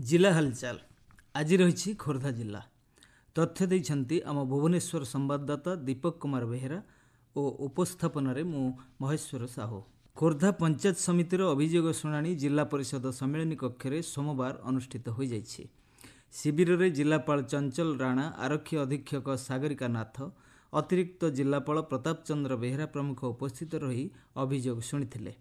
जिला हालचाल आज रही खोर्धा जिला तथ्य देइछन्ति आम भुवनेश्वर संवाददाता दीपक कुमार बेहेरा और उपस्थापन मु महेश्वर साहू। खोर्धा पंचायत समितिर अभियोग शुणाणी जिला परिषद सम्मेलन कक्ष सोमवार अनुष्ठित हो जाइछि। शिविर में जिलापाल चंचल राणा, आरक्षी अधीक्षक सागरिका नाथ, अतिरिक्त जिलापाल प्रताप चंद्र बेहेरा प्रमुख उपस्थित रही अभियोग शुणिथिले।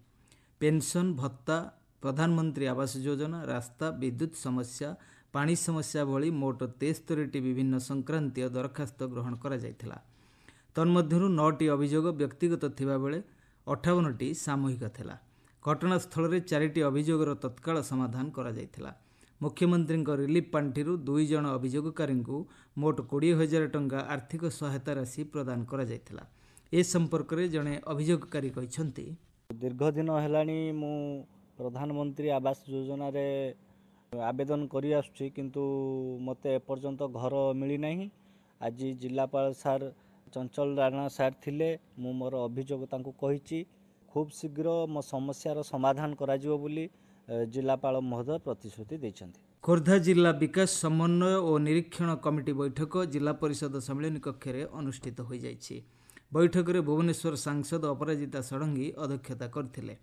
पेंशन भत्ता, प्रधानमंत्री आवास योजना, रास्ता, विद्युत समस्या, पानी समस्या भली मोट 73टी विभिन्न संक्रांतीय दरखास्त ग्रहण करा जायथिला। तन्मध्यरु 9टी अभियोग व्यक्तिगत थिबा बेले 58टी सामूहिक थिला। घटनास्थल में 4टी अभियोगर तत्काल समाधान करा जायथिला। मुख्यमंत्री रिलीफ पांठिरु 2 जण अभियोगकारी मोट 20,000 टंका आर्थिक सहायता राशि प्रदान करा जायथिला। ए संपर्क में जड़े अभियोगकारी कहिसंति, दीर्घ दिन हेलाणी मु प्रधानमंत्री आवास योजना रे आवेदन करी आसुछि, किंतु मते एपर्यंत घर मिली नहीं। आज जिलापाल सार चंचल राणा सार थिले, मु मोर अभियोग तांको कहिछि खूब शीघ्र मो समस्यार समाधान करा जिवो बोली जिलापाल महोदय प्रतिश्रुति दैछन्ति। खोर्धा जिला विकास समन्वय और निरीक्षण कमिटी बैठक जिला परिषद सम्मेलन कक्ष अनुष्ठित हो जाइछि। बैठक में भुवनेश्वर सांसद अपराजिता षडंगी अध्यक्षता करथिले।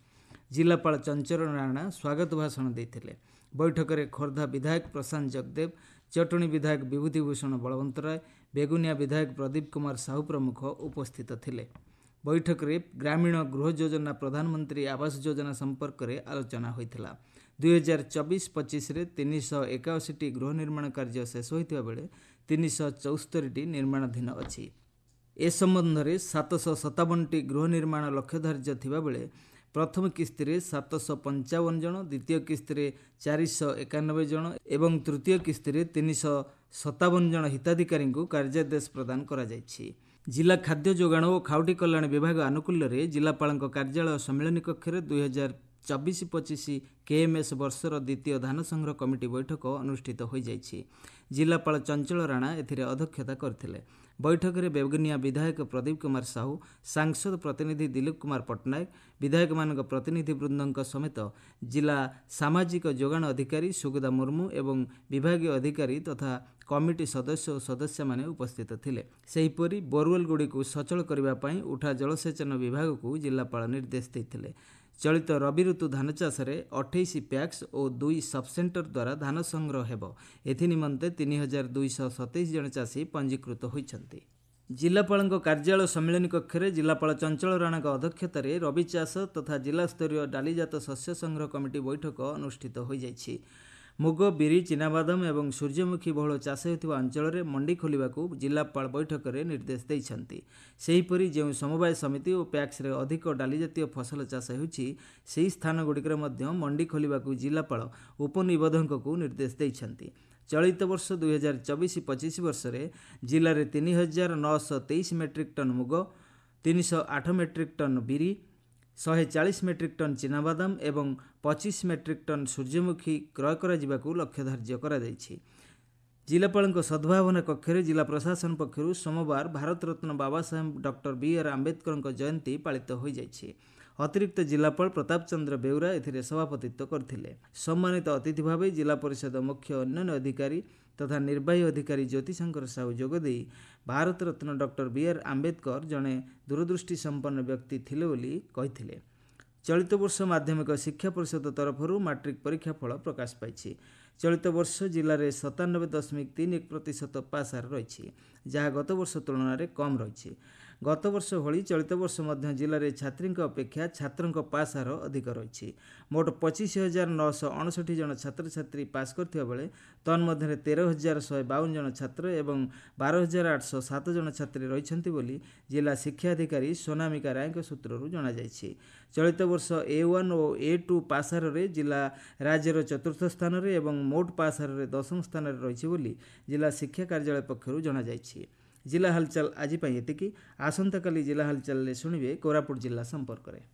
जिलापाल चंचल राणा स्वागत भाषण देथिले। बैठक में खोर्धा विधायक प्रशांत जगदेव, चटणी विधायक विभूतिभूषण बलवंत राय, बेगुनिया विधायक प्रदीप कुमार साहू प्रमुख उपस्थित थिले। बैठक में ग्रामीण गृह योजना प्रधानमंत्री आवास योजना संपर्क में आलोचना होइथिला। 2024-25 रे 381टी गृह निर्माण कार्य शेष होइतिबा बेले 374टी निर्माणाधीन अछि। ए संबंध में 757टी गृह निर्माण लक्ष्य धार्य थिबा बेले प्रथम किस्ती रे 755 जन, द्वितीय किस्ती रे 491 जन एवं तृतीय किस्ती रे 357 जन हिताधिकारी को कार्यादेश प्रदान करा जायछि। जिला खाद्य जोगाण और खाउटी कल्याण विभाग आनुकूल्य रे जिलापाल कार्यालय सम्मेलन कक्ष 2024-25 केएमएस वर्षर द्वितीय धान संग्रह कमिटी बैठक अनुष्ठित हो जाइछि। जिलापाल चंचल राणा एथिरे अध्यक्षता करथिले। बैठक में बेगुनिया विधायक प्रदीप कुमार साहू, सांसद प्रतिनिधि दिलीप कुमार पट्टनायक, विधायक मान प्रतिनिधि वृंद समेत जिला सामाजिक जोगाण अधिकारी सुगदा मुर्मू एवं विभागीय अधिकारी तथा कमिटी सदस्य और सदस्य माने उपस्थित थिले। सेहिपरि बोरवेल गुड़ी को सचल करने पर उठा जलसेचन विभाग को जिलापाल निर्देश देते। चलित रबी ऋतु धान चाष 28 पैक्स और 2 सबसेंटर द्वारा धान संग्रह हेबो। एथि निमंते 3227 जन चाषी पंजीकृत होइछन्ति। जिलापाल कार्यालय सम्मेलन कक्ष जिलापाल चंचल राणा अध्यक्षत रबी चाष तथा जिला स्तरीय डालीजात शस्य संग्रह कमिटी बैठक अनुष्ठित हो जाइछि। मुग, बिरी, चिनाबादाम एवं सूर्यमुखी बहुल चाष होता अंचल में मंडी खोलने को जिलापाल बैठक में निर्देश देइछन्ति। सेहीपरि जो समवाय समिति और पैक्स रे अधिक डाली जातीय फसल चाष होछि सेही स्थान गुड़िकर मध्य मंडी खोलने को जिलापाल उपनिबंधक को निर्देश देइछन्ति। चलित वर्ष 2024-25 वर्ष में जिले में 3,923 मेट्रिक टन मुग, 308 मेट्रिक टन बिरी, 140 मेट्रिक टन चिनाबादाम एवं 25 मेट्रिक टन सूर्यमुखी क्रय कर लक्ष्य धार्य कर। जिलापाल सद्भावना कक्ष जिला प्रशासन पक्षर सोमवार भारत रत्न बाबा साहेब डॉक्टर बी.आर. आंबेडकर जयंती पालित हो जाइछि। अतिरिक्त जिलापाल प्रताप चंद्र बेउरा एथिरे सभापतित्व करथिले। सम्मानित अतिथि भाव जिला परिषद मुख्य उन्नयन अधिकारी तथा निर्वाही अधिकारी ज्योतिशंकर साहू जोगदे भारत रत्न डॉक्टर बी.आर. आंबेडकर जड़े दूरदृष्टि संपन्न व्यक्ति थिले बोली कहिथिले। चलित वर्ष माध्यमिक शिक्षा परिषद तरफर मैट्रिक परीक्षा फल प्रकाश पाई। चलित वर्ष जिले में 97.31% पास हार रही, जहाँ गत वर्ष तुलन में कम रही। गत वर्ष भली चलित वर्ष जिले में छात्री अपेक्षा छात्रों पास हार अधिक रही। मोट 25,959 जन छात्र छात्री पास करथिबा बेले तन्मध्य 13,152 जन छात्र एवं 12,807 जन छात्री रहिछन्ति बोली जिला शिक्षा अधिकारी सोनामिका राय सूत्रରୁ जणाଯାଇଛି। चलित वर्ष A1 और A2 पास हार रे जिला राज्यर चतुर्थ स्थान रे एवं मोट पास हार रे 10म स्थान रे रहिछि बोली जिला शिक्षा कार्यालय पक्षରୁ जणाଯାଇଛି। जिला हालचाल आज एतिकी। आसंता काली जिला हालचाल शुणिबे कोरापुट जिला संपर्क में।